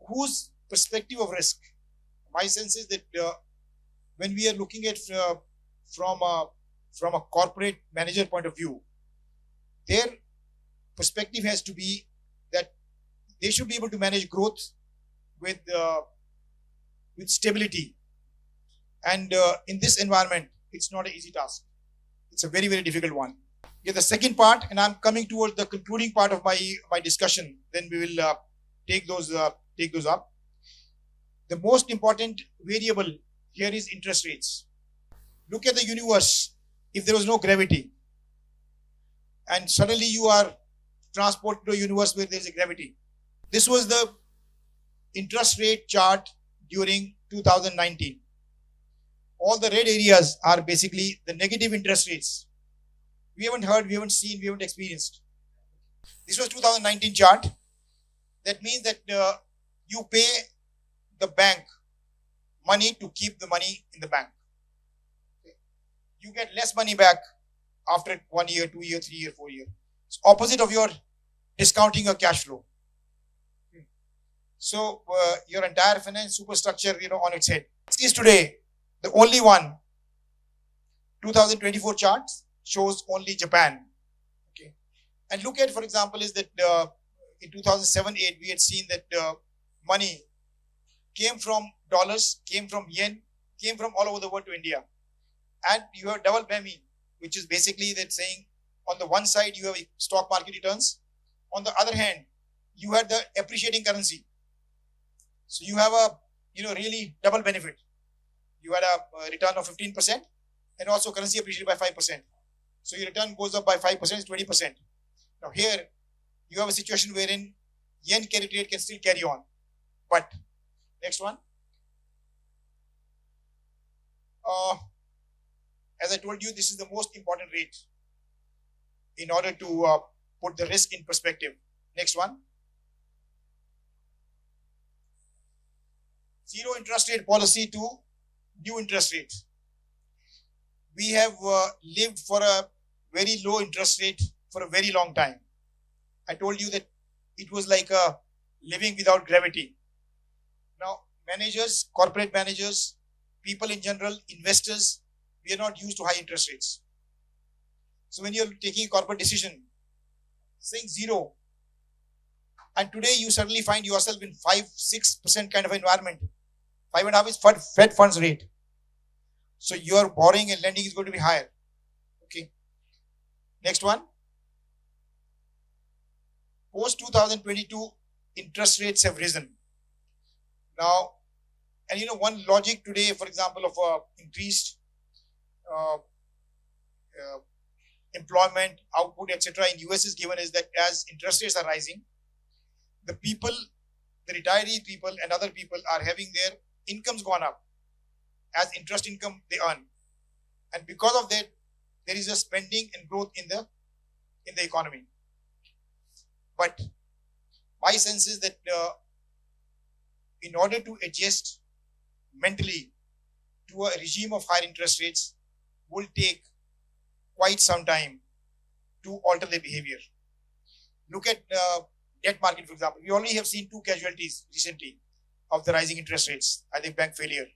whose perspective of risk? My sense is that when we are looking at from a corporate manager point of view, their perspective has to be that they should be able to manage growth with stability. And in this environment, it's not an easy task. It's a very, very difficult one. Yeah, the second part, and I'm coming towards the concluding part of my discussion. Then we will take those up. The most important variable here is interest rates. Look at the universe. If there was no gravity, and suddenly you are transported to a universe where there is a gravity. This was the interest rate chart during 2019. All the red areas are basically the negative interest rates. We haven't heard, we haven't seen, we haven't experienced. This was 2019 chart. That means that you pay the bank money to keep the money in the bank. Okay. You get less money back after 1 year, 2 year, 3 year, 4 year. It's opposite of your discounting your cash flow. Okay. So your entire finance superstructure, on its head. This is today the only one. 2024 charts shows only Japan. Okay, and look at, for example, is that in 2007-8 we had seen that money came from dollars, came from yen, came from all over the world to India, and you have double whammy, which is basically that saying on the one side you have stock market returns, on the other hand you had the appreciating currency. So you have a really double benefit. You had a return of 15%, and also currency appreciated by 5%. So your return goes up by 5%, is 20%. Now here you have a situation wherein yen carry trade can still carry on. But next one. As I told you, this is the most important rate in order to put the risk in perspective. Next one. Zero interest rate policy to new interest rates. We have lived for a very low interest rate for a very long time. I told you that it was like a living without gravity. Now, managers, corporate managers, people in general, investors, we are not used to high interest rates. So when you're taking a corporate decision, saying zero, and today you suddenly find yourself in 5-6% kind of environment. 5.5 is Fed funds rate. So your borrowing and lending is going to be higher. Okay. Next one. Post 2022, interest rates have risen. Now, and one logic today, for example, of increased employment, output, etc. in US is given is that as interest rates are rising, the people, the retiree people and other people are having their incomes gone up. As interest income they earn, and because of that, there is a spending and growth in the economy. But my sense is that in order to adjust mentally to a regime of higher interest rates will take quite some time to alter their behavior. Look at debt market, for example. We only have seen 2 casualties recently of the rising interest rates. I think bank failure,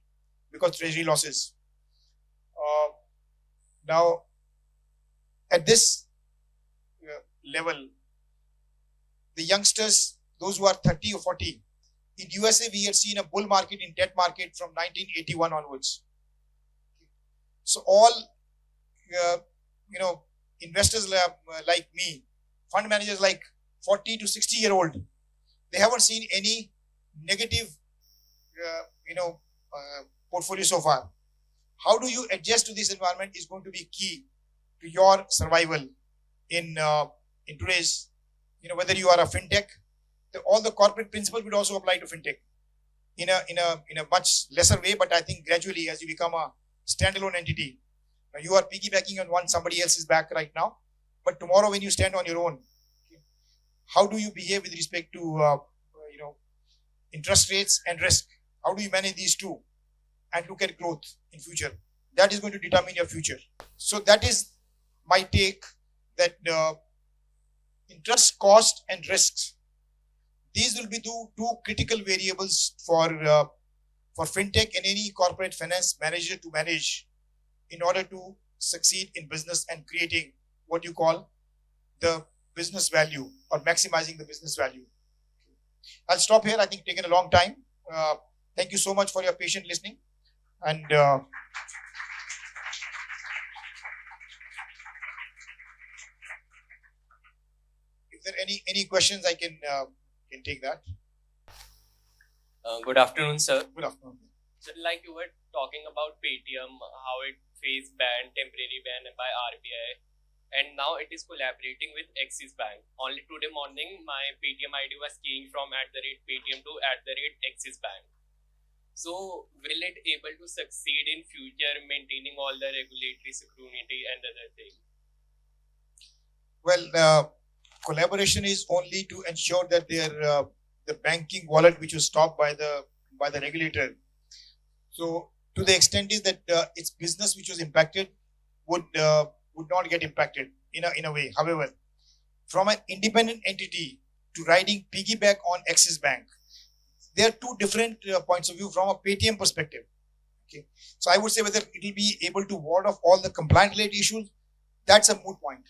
because treasury losses. Now, at this level, the youngsters, those who are 30 or 40, in USA we had seen a bull market in debt market from 1981 onwards. So all, investors like me, fund managers like 40 to 60 year old, they haven't seen any negative, portfolio so far. How do you adjust to this environment is going to be key to your survival in today's, whether you are a fintech, all the corporate principles would also apply to fintech in a much lesser way, but I think gradually as you become a standalone entity, you are piggybacking on somebody else's back right now, but tomorrow when you stand on your own, how do you behave with respect to interest rates and risk? How do you manage these two and look at growth in future? That is going to determine your future. So that is my take, that interest cost and risks, These will be two critical variables for fintech and any corporate finance manager to manage in order to succeed in business and creating what you call the business value or maximizing the business value. I'll stop here. I think taken a long time. Thank you so much for your patient listening. And if there are any questions, I can take that. Good afternoon, sir. Good afternoon. So, like you were talking about Paytm, how it faced ban, temporary ban by RBI, and now it is collaborating with Axis Bank. Only today morning, my Paytm ID was changed from @Paytm to @Axis Bank. So, will it able to succeed in future, maintaining all the regulatory security and other things? Well, collaboration is only to ensure that the banking wallet which was stopped by the regulator. So to the extent is that its business which was impacted would not get impacted in a way. However, from an independent entity to riding piggyback on Axis Bank, there are two different points of view from a Paytm perspective. Okay, so I would say whether it will be able to ward off all the compliance related issues, that's a moot point.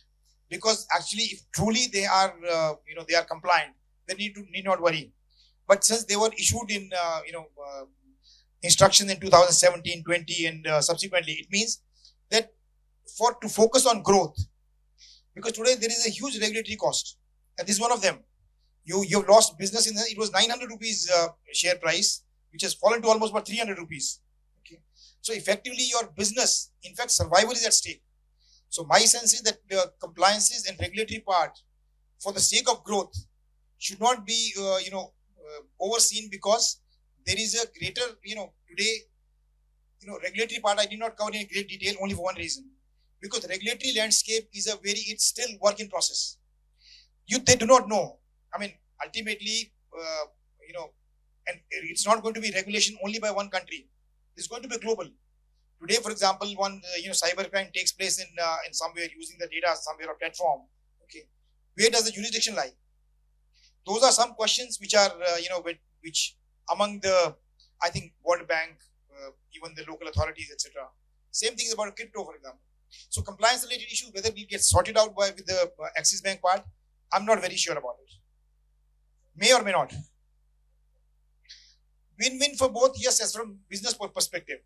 Because actually, if truly they are they are compliant, they need not worry. But since they were issued in instructions in 2017, 20, and subsequently, it means that to focus on growth, because today there is a huge regulatory cost, and this is one of them. You've lost business it was 900 rupees share price, which has fallen to almost about 300 rupees. Okay, so effectively your business, in fact, survival is at stake. So my sense is that the compliances and regulatory part, for the sake of growth, should not be overseen, because there is a greater today regulatory part I did not cover in great detail only for one reason, because the regulatory landscape is it's still work in process. They do not know. I mean, ultimately, and it's not going to be regulation only by one country. It's going to be global. Today, for example, one cybercrime takes place in somewhere using the data somewhere or platform. Okay, where does the jurisdiction lie? Those are some questions which are which among the, I think, World Bank, even the local authorities, etc. Same thing is about crypto, for example. So compliance related issues, whether we get sorted out with the Axis Bank part, I'm not very sure about it. May or may not. Win-win for both, yes, as from business perspective.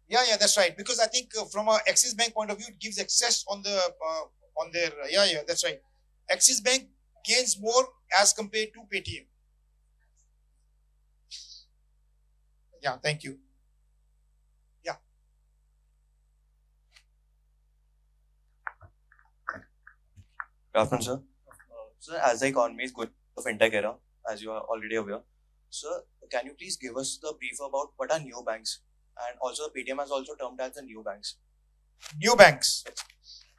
Yeah, that's right. Because I think from a Axis Bank point of view, it gives access on their that's right. Axis Bank gains more as compared to Paytm. Yeah, thank you. Yeah. Good afternoon, sir. Sir, as the economy is going to the fintech era, as you are already aware, sir, can you please give us the brief about what are neobanks? And also, Paytm has also termed as the neobanks. Neobanks.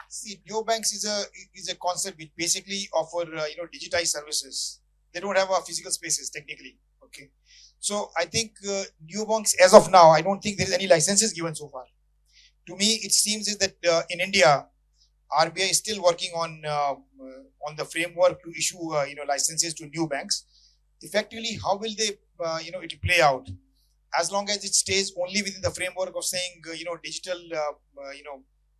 See, neobanks is a concept which basically offer digitized services. They don't have physical spaces technically. Okay, so I think neobanks as of now, I don't think there is any licenses given so far. To me, it seems is that in India, RBI is still working on the framework to issue licenses to new banks. Effectively, how will they it will play out? As long as it stays only within the framework of saying digital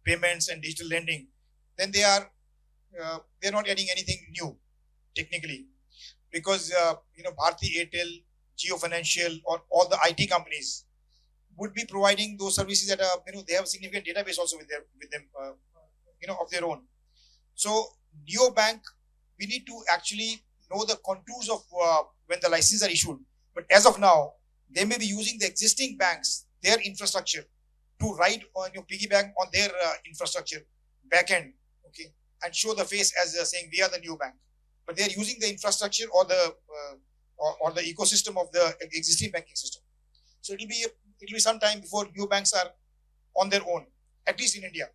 payments and digital lending, then they're not adding anything new technically, because Bharti Airtel, Geo Financial, or all the IT companies would be providing those services that they have a significant database also with them of their own. So neobank, we need to actually know the contours of when the licenses are issued. But as of now, they may be using the existing banks, their infrastructure, to ride on piggyback on their infrastructure backend, okay, and show the face as saying we are the new bank. But they are using the infrastructure or the ecosystem of the existing banking system. So it will be some time before new banks are on their own, at least in India.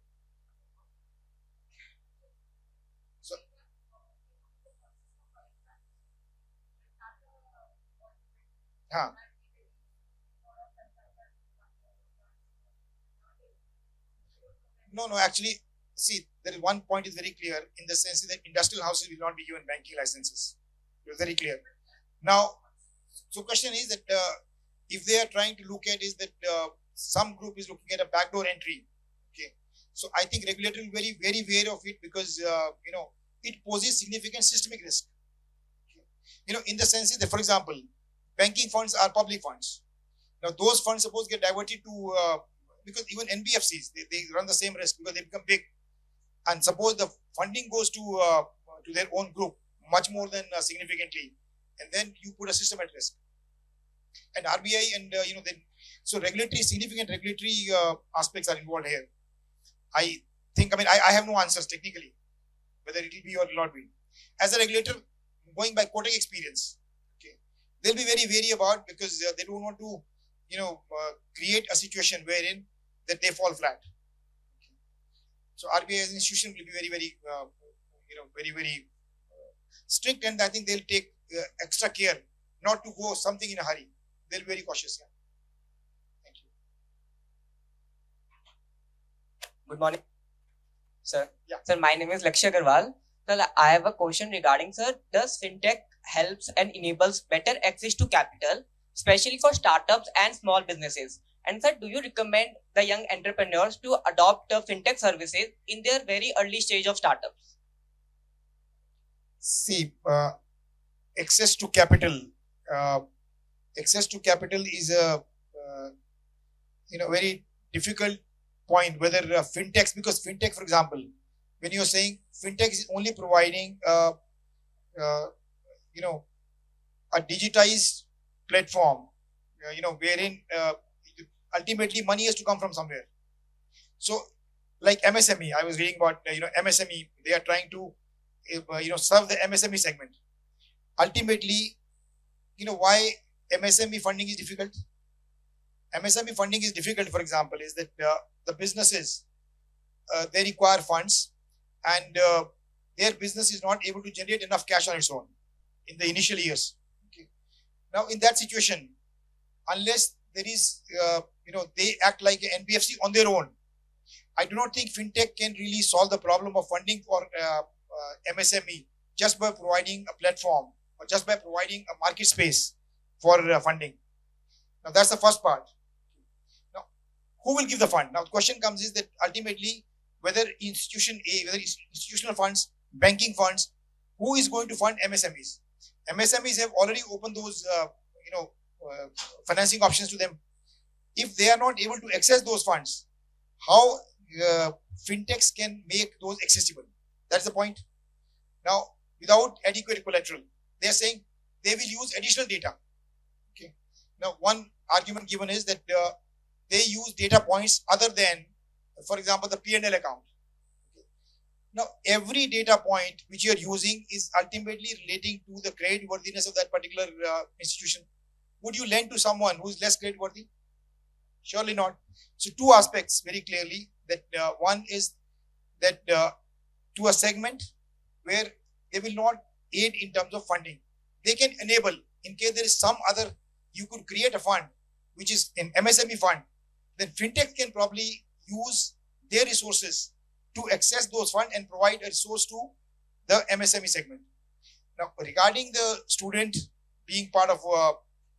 So, no, actually, see, there is one point is very clear in the sense that industrial houses will not be given banking licenses It's very clear. Now, so question is that if they are trying to look at is that some group is looking at a backdoor entry. Okay, so I think regulator will be very wary of it because it poses significant systemic risk. Okay. In the sense that, for example, banking funds are public funds. Now those funds suppose get diverted to because even NBFCs they run the same risk because they become big, and suppose the funding goes to their own group much more than significantly, and then you put a system at risk. And RBI and then so significant regulatory aspects are involved here. I think I have no answers technically whether it will be or will not be. As a regulator, going by Kotak experience, okay, they'll be very wary about because they don't want to create a situation wherein that they fall flat. Okay. So RBI as an institution will be very very strict, and I think they'll take extra care not to go something in a hurry. They'll be very cautious. Yeah. Thank you. Good morning, sir. Yeah. Sir, my name is Lakshya Agarwal. Sir, I have a question regarding, sir, does fintech helps and enables better access to capital, especially for startups and small businesses? And sir, do you recommend the young entrepreneurs to adopt fintech services in their very early stage of startups? See, access to capital. Access to capital is a very difficult point. Whether fintechs, because fintech, for example, when you're saying fintech is only providing a digitized platform, wherein ultimately money has to come from somewhere. So, like MSME, I was reading about MSME. They are trying to serve the MSME segment. Ultimately, why MSME funding is difficult? MSME funding is difficult, for example, is that the businesses, they require funds, and their business is not able to generate enough cash on its own in the initial years. Okay. Now, in that situation, unless there is, they act like an NBFC on their own, I do not think fintech can really solve the problem of funding for MSME just by providing a platform or just by providing a market space for funding. Now, that's the first part. Now, who will give the fund? Now, the question comes is that ultimately, whether institution A, whether it's institutional funds, banking funds, who is going to fund MSMEs? MSMEs have already opened those, financing options to them. If they are not able to access those funds, how fintechs can make those accessible? That's the point. Now, without adequate collateral, they are saying they will use additional data. Okay. Now, one argument given is that they use data points other than, for example, the P&L account. Okay. Now, every data point which you are using is ultimately relating to the credit worthiness of that particular institution. Would you lend to someone who is less credit worthy? Surely not. So, two aspects very clearly. That one is that to a segment where they will not aid in terms of funding. They can enable, in case there is some other, you could create a fund, which is an MSME fund, then fintech can probably use their resources to access those funds and provide a resource to the MSME segment. Now, regarding the student being part of,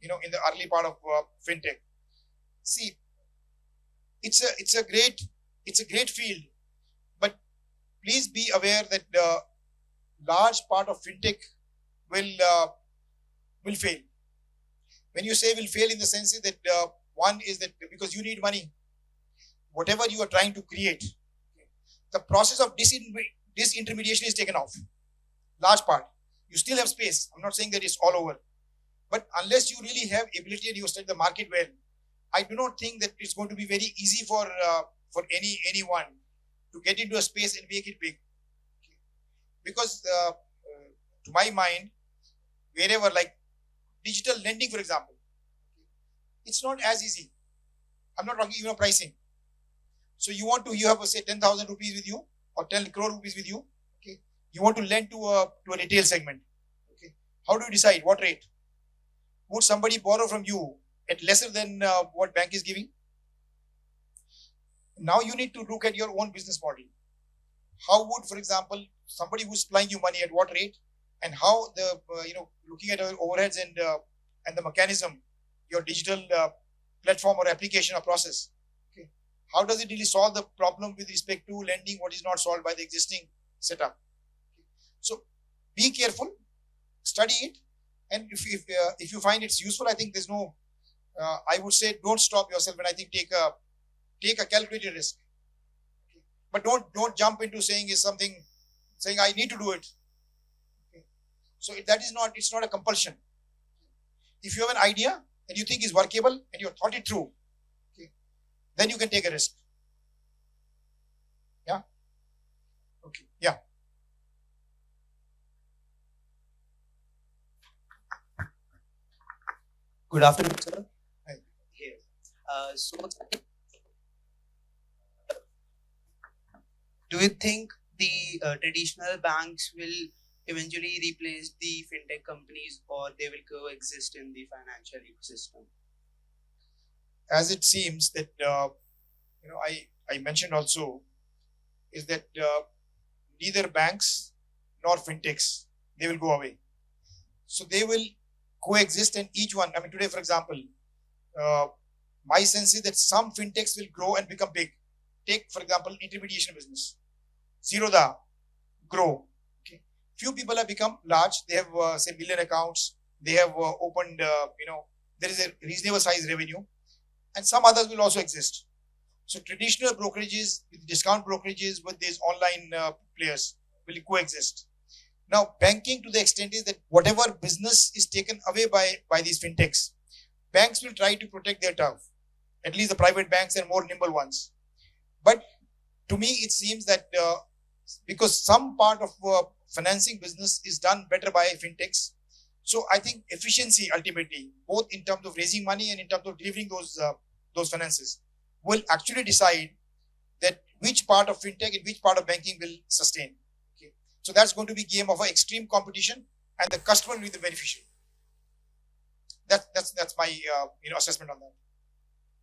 in the early part of fintech, see, it's a great field, but please be aware that large part of fintech will fail. When you say will fail, in the sense that one is that because you need money, whatever you are trying to create, the process of disintermediation is taken off. Large part. You still have space. I'm not saying that it's all over, but unless you really have ability and you study the market well, I do not think that it's going to be very easy for anyone to get into a space and make it big. Okay. Because to my mind, wherever, like digital lending, for example, it's not as easy. I'm not talking even pricing. So you have say 10,000 rupees with you or 10 crore rupees with you. Okay, you want to lend to a retail segment. Okay, how do you decide what rate? Would somebody borrow from you at lesser than what bank is giving? Now you need to look at your own business model. How would, for example, somebody who's supplying you money at what rate? and how the looking at our overheads and the mechanism, your digital platform or application or process. Okay, how does it really solve the problem with respect to lending? What is not solved by the existing setup? So be careful, study it, and if you find it's useful, I think there's no. I would say don't stop yourself, and I think take a calculated risk, but don't jump into saying I need to do it. Okay. So that is not, it's not a compulsion. If you have an idea and you think is workable and you have thought it through, okay, then you can take a risk. Yeah. Okay. Yeah. Good afternoon, sir. Hi. Here. So, do you think the traditional banks will eventually replace the fintech companies, or they will coexist in the financial ecosystem? As it seems that I mentioned also is that neither banks nor fintechs, they will go away. So they will coexist, and each one. I mean, today, for example, my sense is that some fintechs will grow and become big. Take, for example, intermediation business. Zerodha, grow. Okay. Few people have become large. They have, say, million accounts. They have opened, there is a reasonable size revenue. And some others will also exist. So traditional brokerages, with discount brokerages, with these online players will coexist. Now, banking to the extent is that whatever business is taken away by these fintechs, banks will try to protect their turf, at least the private banks and more nimble ones. But to me, it seems that because some part of financing business is done better by fintechs, so I think efficiency ultimately, both in terms of raising money and in terms of delivering those finances, will actually decide that which part of fintech and which part of banking will sustain. Okay, so that's going to be a game of extreme competition, and the customer will be the beneficiary. That's my assessment on that.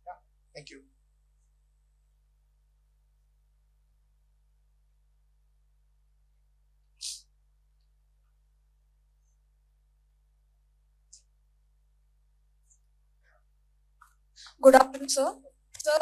Yeah, thank you. Good afternoon, sir. Sir,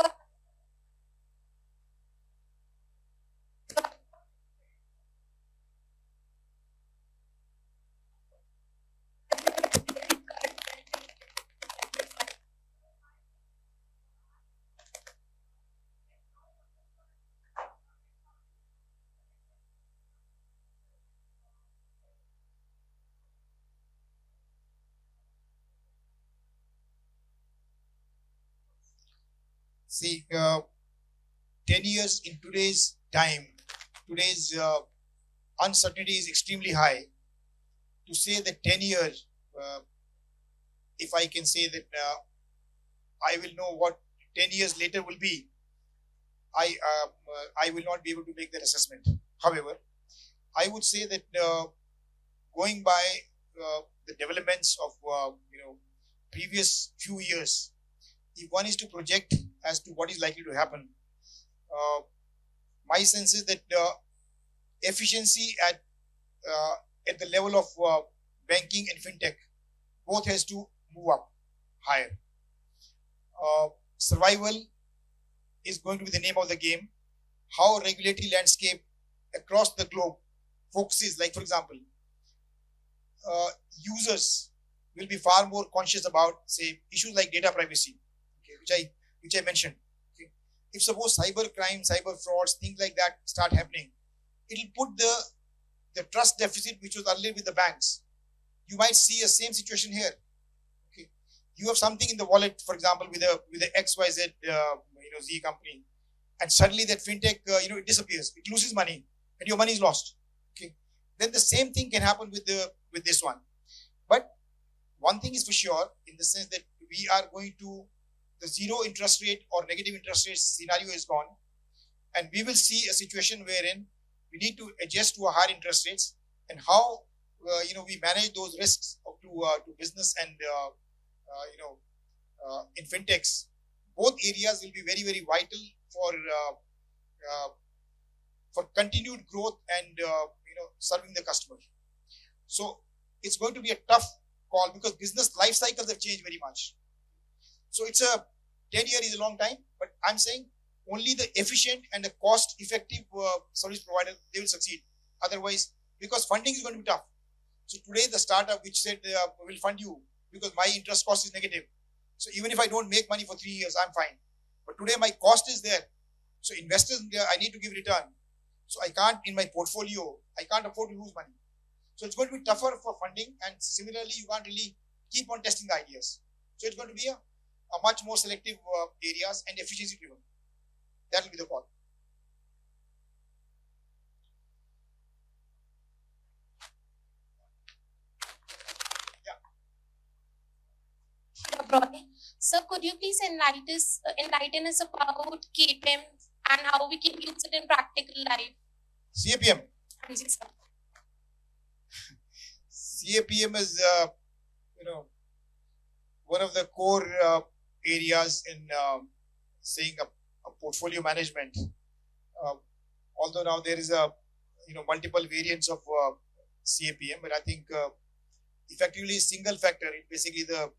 See, 10 years in today's time, today's uncertainty is extremely high. To say that 10 years, if I can say that I will know what 10 years later will be, I will not be able to make that assessment. However, I would say that going by the developments of previous few years, if one is to project as to what is likely to happen, my sense is that efficiency at the level of banking and fintech both has to move up higher. Survival is going to be the name of the game. How regulatory landscape across the globe focuses, like for example, users will be far more conscious about, say, issues like data privacy, okay, which I mentioned. Okay. If suppose cyber crime, cyber frauds, things like that start happening, it'll put the trust deficit which was earlier with the banks. You might see a same situation here. Okay, you have something in the wallet, for example, with a XYZ Z company, and suddenly that fintech it disappears, it loses money, and your money is lost. Okay, then the same thing can happen with this one. But one thing is for sure, in the sense that we are going to the zero interest rate or negative interest rate scenario is gone, and we will see a situation wherein we need to adjust to a higher interest rates, and how we manage those risks to business and in fintechs. Both areas will be very, very vital for continued growth and serving the customer. So it's going to be a tough call because business life cycles have changed very much. So it's a 10 year is a long time, but I'm saying only the efficient and the cost effective service provider, they will succeed. Otherwise, because funding is going to be tough. So today the startup which said will fund you because my interest cost is negative. So even if I don't make money for 3 years, I'm fine. But today my cost is there. So investors, I need to give return. So I can't, in my portfolio, I can't afford to lose money. So it's going to be tougher for funding, and similarly, you can't really keep on testing the ideas. So it's going to be a much more selective areas and efficiency driven. That will be the call. Sir, could you please enlighten us about KPM and how we can use it in practical life? CAPM. Thank you, sir. CAPM is, one of the core areas in saying a portfolio management. Although now there is a multiple variants of CAPM, but I think effectively single factor. It basically the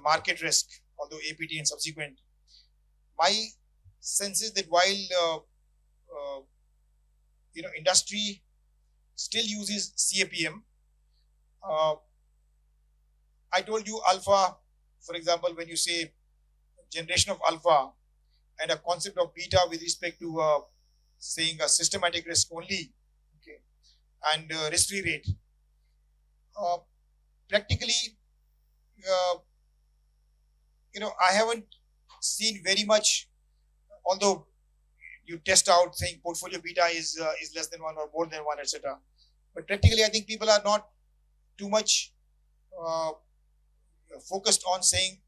market risk, although APT and subsequent. My sense is that while industry still uses CAPM, I told you alpha, for example, when you say generation of alpha and a concept of beta with respect to saying a systematic risk only, okay, and risk-free rate. Practically, I haven't seen very much, although you test out saying portfolio beta is less than 1 or more than 1, etc. But practically, I think people are not too much focused on saying,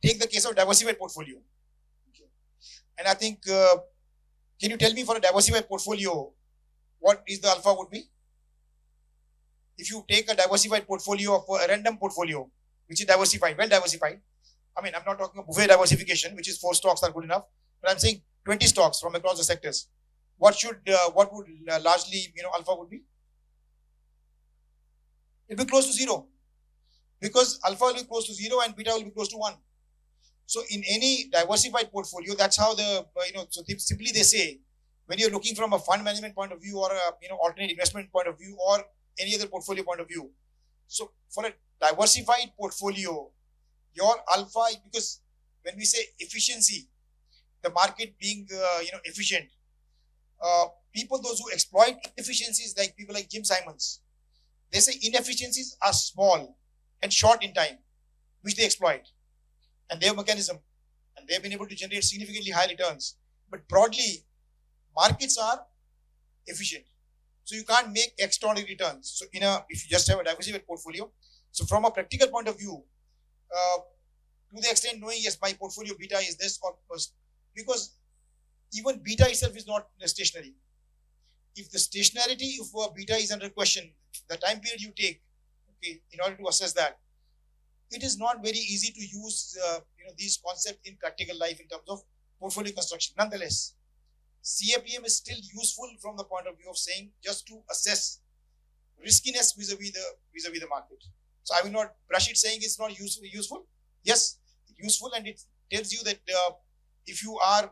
take the case of diversified portfolio. Okay. And I think, can you tell me for a diversified portfolio, what is the alpha would be? If you take a diversified portfolio of a random portfolio, which is diversified, well diversified. I mean, I'm not talking about buffet diversification, which is 4 stocks are good enough, but I'm saying 20 stocks from across the sectors. What would largely, alpha would be? It will be close to 0 because alpha will be close to 0 and beta will be close to 1. So in any diversified portfolio, that's how simply they say, when you're looking from a fund management point of view or a, alternate investment point of view or any other portfolio point of view. So for a diversified portfolio, your alpha, because when we say efficiency, the market being, efficient, people, those who exploit inefficiencies, like people like Jim Simons, they say inefficiencies are small and short in time, which they exploit. And they have mechanism, and they have been able to generate significantly high returns. But broadly, markets are efficient. So you can't make extraordinary returns. So if you just have a diversified portfolio, so from a practical point of view, to the extent knowing, yes, my portfolio beta is this, or because even beta itself is not stationary. If the stationarity of beta is under question, the time period you take, okay, in order to assess that, it is not very easy to use these concepts in practical life in terms of portfolio construction. Nonetheless, CAPM is still useful from the point of view of saying just to assess riskiness vis-a-vis the market. So I will not brush it saying it's not useful. Yes, useful, and it tells you that if you are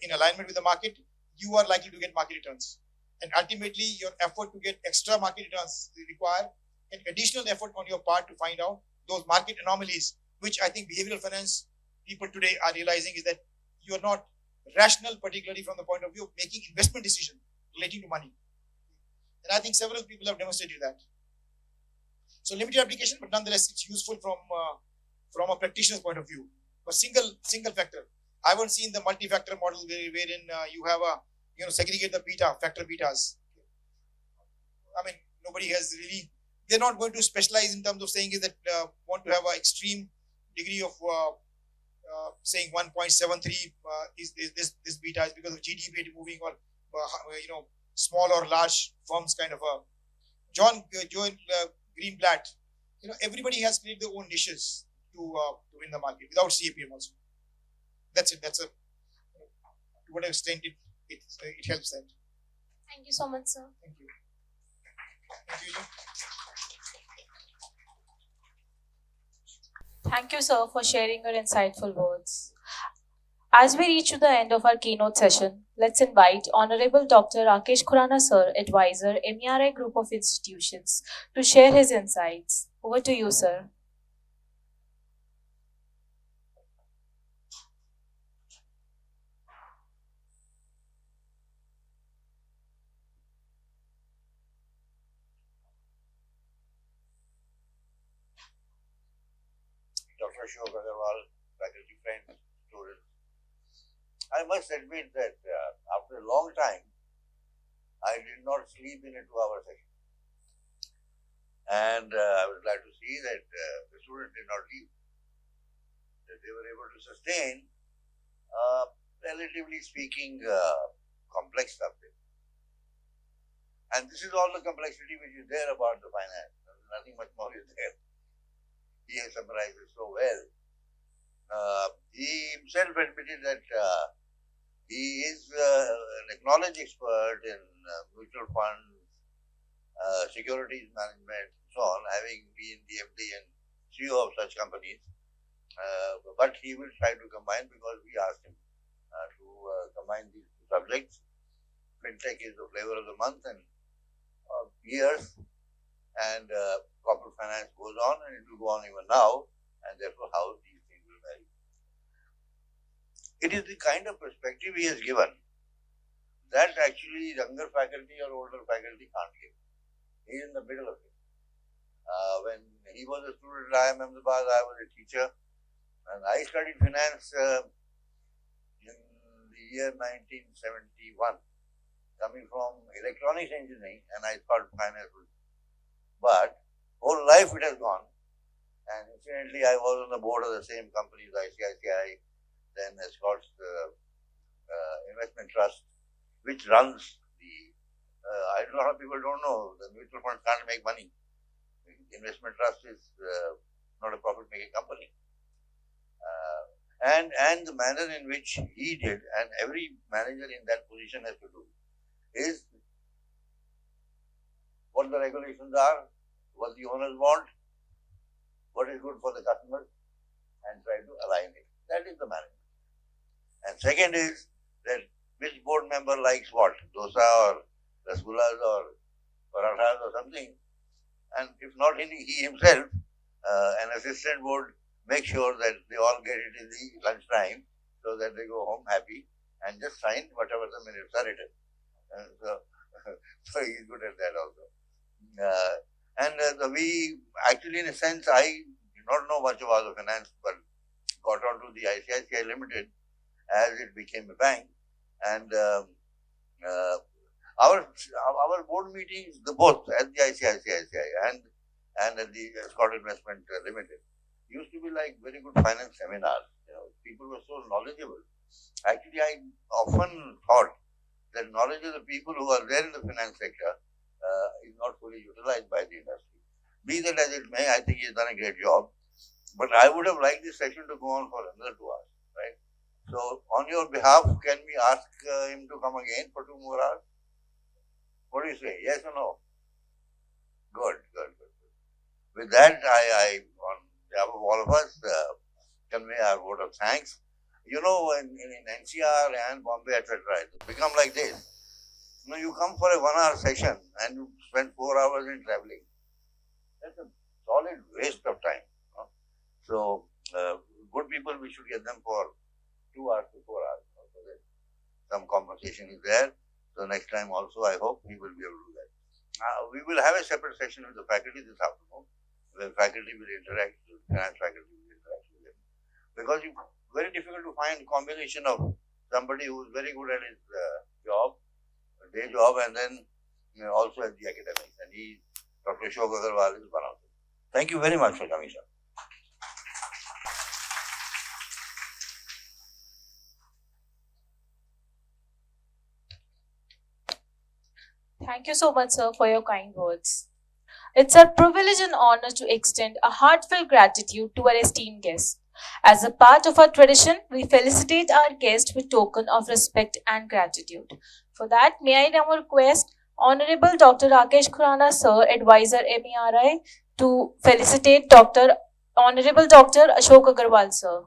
in alignment with the market, you are likely to get market returns. And ultimately, your effort to get extra market returns require an additional effort on your part to find out those market anomalies, which I think behavioral finance people today are realizing is that you are not rational, particularly from the point of view of making investment decisions relating to money. And I think several people have demonstrated that. So limited application, but nonetheless, it's useful from a practitioner's point of view. But single factor. I haven't seen the multi-factor model wherein you have segregate the factor betas. I mean, nobody has really. They're not going to specialize in terms of saying is that want to have an extreme degree of saying 1.73 is this beta is because of GDP moving or small or large firms kind of a John Greenblatt. Everybody has created their own niches to win the market without CAPM also. That's it. That's to what extent it helps that. Thank you so much, sir. Thank you. Thank you. Thank you, sir, for sharing your insightful words. As we reach to the end of our keynote session, let's invite Honorable Dr. Rakesh Khurana, sir, advisor, MERI Group of Institutions, to share his insights. Over to you, sir. Dr. Ashok Agarwal, faculty friends, students. I must admit that after a long time, I did not sleep in a 2-hour session. And I was glad to see that the students did not leave, that they were able to sustain, relatively speaking, complex subject. And this is all the complexity which is there about the finance. Nothing much more is there. He has summarized it so well. He himself admitted that he is an acknowledged expert in mutual funds, securities management, and so on, having been the MD and CEO of such companies. But he will try to combine, because we asked him to combine these two subjects. Fintech is the flavor of the month and years, and corporate finance goes on, and it will go on even now, and therefore how these things will vary. It is the kind of perspective he has given that actually younger faculty or older faculty can't give. He is in the middle of it. When he was a student at IIM Ahmedabad, I was a teacher, and I studied finance in the year 1971, coming from electronics engineering, and I thought finance was. But whole life it has gone, and incidentally I was on the board of the same companies, ICICI, then Escorts Investment Trust, which runs the, a lot of people don't know, the mutual funds can't make money. Investment Trust is not a profit-making company. And the manner in which he did, and every manager in that position has to do, is what the regulations are, what the owners want, what is good for the customers, and try to align it. That is the management. And second is that which board member likes what, dosa or rasgullas or parathas or something, and if not he himself, an assistant would make sure that they all get it in the lunch time, so that they go home happy and just sign whatever the minutes are written. So he's good at that also. We actually, in a sense, I did not know much about the finance, but got onto the ICICI Limited as it became a bank, and our board meetings, both at the ICICI and at the Scott Investment Limited, used to be like very good finance seminars. People were so knowledgeable. Actually, I often thought that knowledge of the people who are there in the finance sector is not fully utilized by the industry. Be that as it may, I think he's done a great job. But I would have liked this session to go on for another 2 hours, right? So, on your behalf, can we ask him to come again for 2 more hours? What do you say? Yes or no? Good. With that, I on behalf of all of us, convey our vote of thanks. In NCR and Bombay, etc., it's become like this. You come for a 1-hour session and you spend 4 hours in traveling. That's a solid waste of time. So, good people, we should get them for 2 hours to 4 hours. So that some compensation is there. So next time also, I hope we will be able to do that. We will have a separate session with the faculty this afternoon, where faculty will interact, finance faculty will interact with them. Because it's very difficult to find a combination of somebody who is very good at his job, day job, and then also at the academics. And Dr. Ashok Agarwal is one of them. Thank you very much for coming, sir. Thank you so much, sir, for your kind words. It's our privilege and honor to extend a heartfelt gratitude to our esteemed guests. As a part of our tradition, we felicitate our guests with token of respect and gratitude. For that, may I now request Honorable Dr. Rakesh Khurana Sir, Advisor MERI, to felicitate Honorable Dr. Ashok Agarwal Sir.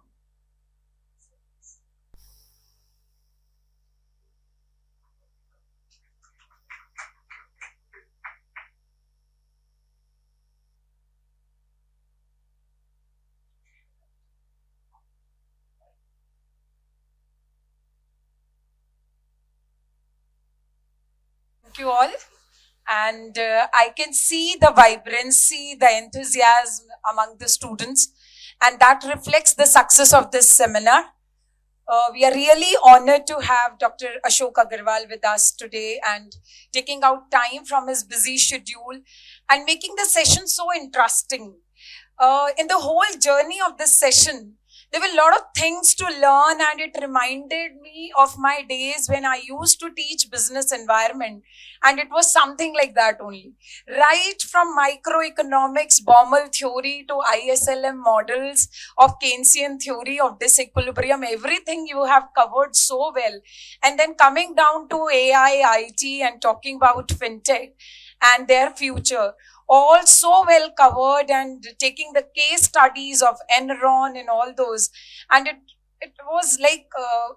Thank you all. And I can see the vibrancy, the enthusiasm among the students, and that reflects the success of this seminar. We are really honored to have Dr. Ashok Agarwal with us today and taking out time from his busy schedule and making the session so interesting. In the whole journey of this session, there were a lot of things to learn, and it reminded me of my days when I used to teach business environment, and it was something like that only. Right from microeconomics, Baumol theory to ISLM models of Keynesian theory of disequilibrium, everything you have covered so well. And then coming down to AI, IT, and talking about Fintech and their future, all so well covered, and taking the case studies of Enron and all those. And it was like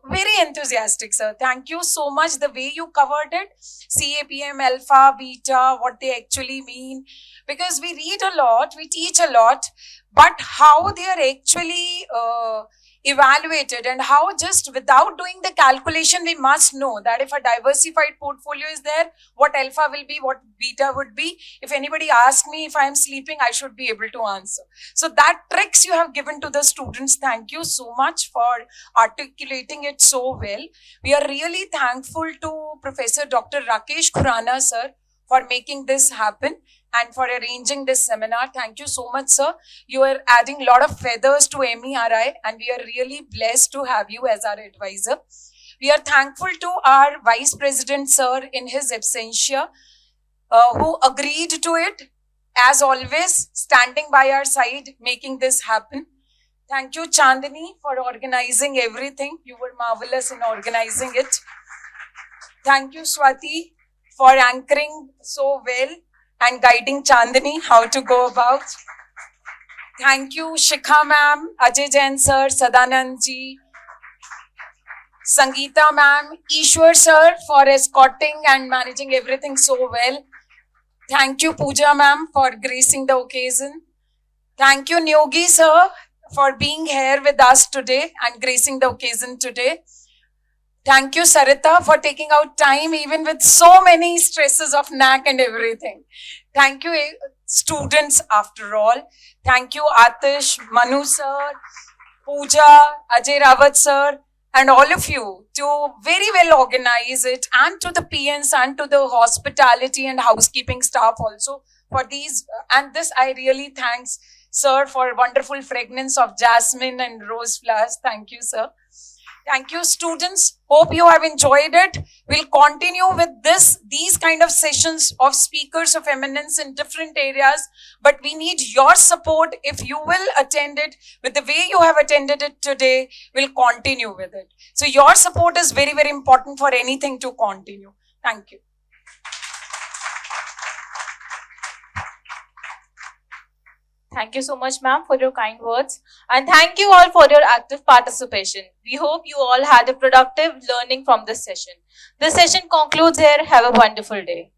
very enthusiastic, sir. Thank you so much. The way you covered it, CAPM, alpha, beta, what they actually mean. Because we read a lot, we teach a lot, but how they are actually evaluated, and how just without doing the calculation, we must know that if a diversified portfolio is there, what alpha will be, what beta would be. If anybody asks me if I am sleeping, I should be able to answer. So that tricks you have given to the students. Thank you so much for articulating it so well. We are really thankful to Professor Dr. Rakesh Khurana sir for making this happen and for arranging this seminar. Thank you so much, sir. You are adding a lot of feathers to MERI, and we are really blessed to have you as our advisor. We are thankful to our Vice President, sir, in his absentia, who agreed to it, as always, standing by our side, making this happen. Thank you, Chandani, for organizing everything. You were marvelous in organizing it. Thank you, Swati, for anchoring so well and guiding Chandani how to go about. Thank you, Shikha ma'am, Ajay Jain sir, Sadanand ji, Sangeeta ma'am, Ishwar sir for escorting and managing everything so well. Thank you, Pooja ma'am, for gracing the occasion. Thank you, Nyogi sir, for being here with us today and gracing the occasion today. Thank you, Sarita, for taking out time even with so many stresses of NAC and everything. Thank you, students, after all. Thank you, Atish, Manu sir, Pooja, Ajay Rawat sir, and all of you to very well organize it, and to the PNs and to the hospitality and housekeeping staff also for these. And this I really thanks, sir, for wonderful fragrance of jasmine and rose flowers. Thank you, sir. Thank you, students. Hope you have enjoyed it. We'll continue with these kind of sessions of speakers of eminence in different areas, but we need your support. If you will attend it with the way you have attended it today, we'll continue with it. So your support is very, very important for anything to continue. Thank you. Thank you so much, ma'am, for your kind words. And thank you all for your active participation. We hope you all had a productive learning from this session. This session concludes here. Have a wonderful day.